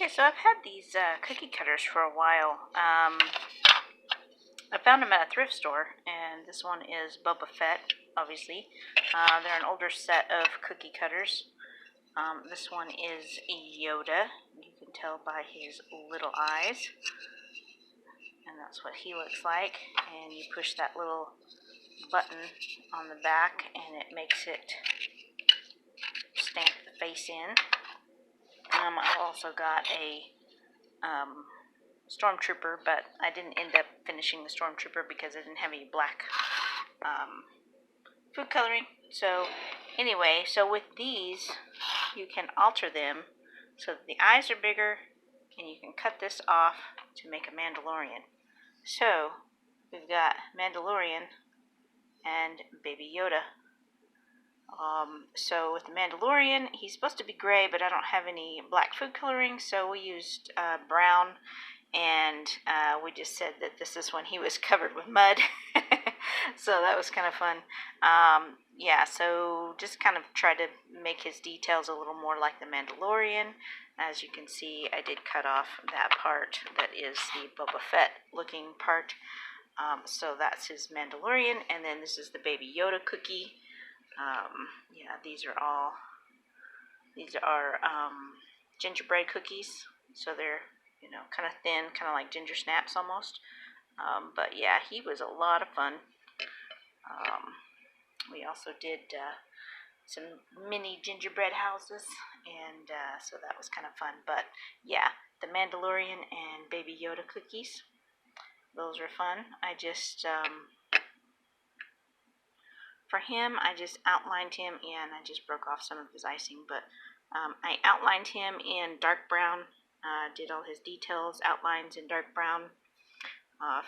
Okay, so I've had these cookie cutters for a while. I found them at a thrift store, and this one is Boba Fett, obviously. They're an older set of cookie cutters. This one is Yoda. You can tell by his little eyes. And that's what he looks like. And you push that little button on the back, and it makes it stamp the face in. I've also got a Stormtrooper, but I didn't end up finishing the Stormtrooper because I didn't have any black food coloring. So anyway, so with these, you can alter them so that the eyes are bigger, and you can cut this off to make a Mandalorian. So we've got Mandalorian and Baby Yoda. So with the Mandalorian, he's supposed to be gray, but I don't have any black food coloring, so we used brown, and we just said that this is when he was covered with mud. So that was kind of fun. Yeah, so just kind of try to make his details a little more like the Mandalorian. As you can see, I did cut off that part that is the Boba Fett looking part. So that's his Mandalorian, and then this is the Baby Yoda cookie. Yeah, these are gingerbread cookies, so they're, kind of thin, kind of like ginger snaps almost. But yeah, he was a lot of fun. We also did some mini gingerbread houses, and so that was kind of fun. But yeah, the Mandalorian and Baby Yoda cookies, those were fun. For him, I just outlined him, and I just broke off some of his icing, but I outlined him in dark brown, did all his details, outlines in dark brown,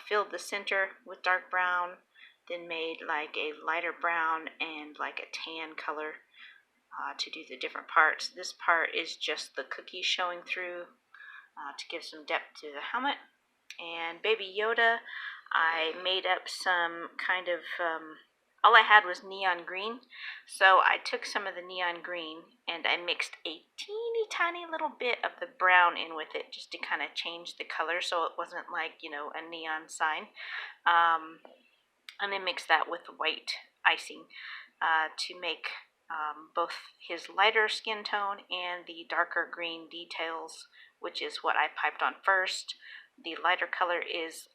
filled the center with dark brown, then made like a lighter brown and like a tan color to do the different parts. This part is just the cookies showing through to give some depth to the helmet. And Baby Yoda, I made up some kind of, all I had was neon green, so I took some of the neon green and I mixed a teeny tiny little bit of the brown in with it just to kind of change the color so it wasn't like, a neon sign. And then mixed that with white icing to make both his lighter skin tone and the darker green details, which is what I piped on first. The lighter color is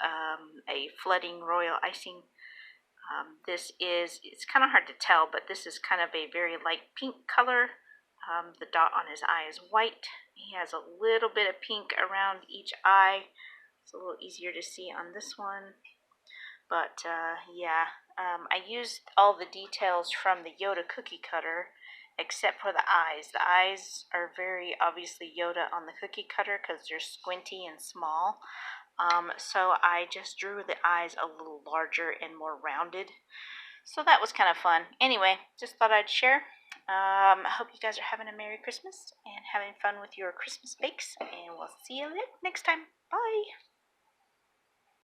a flooding royal icing. It's kind of hard to tell, but this is kind of a very light pink color. The dot on his eye is white. He has a little bit of pink around each eye. It's a little easier to see on this one. But yeah, I used all the details from the Yoda cookie cutter, except for the eyes. The eyes are very obviously Yoda on the cookie cutter because they're squinty and small. So I just drew the eyes a little larger and more rounded. So that was kind of fun. Anyway, just thought I'd share. I hope you guys are having a Merry Christmas and having fun with your Christmas bakes. And we'll see you next time. Bye.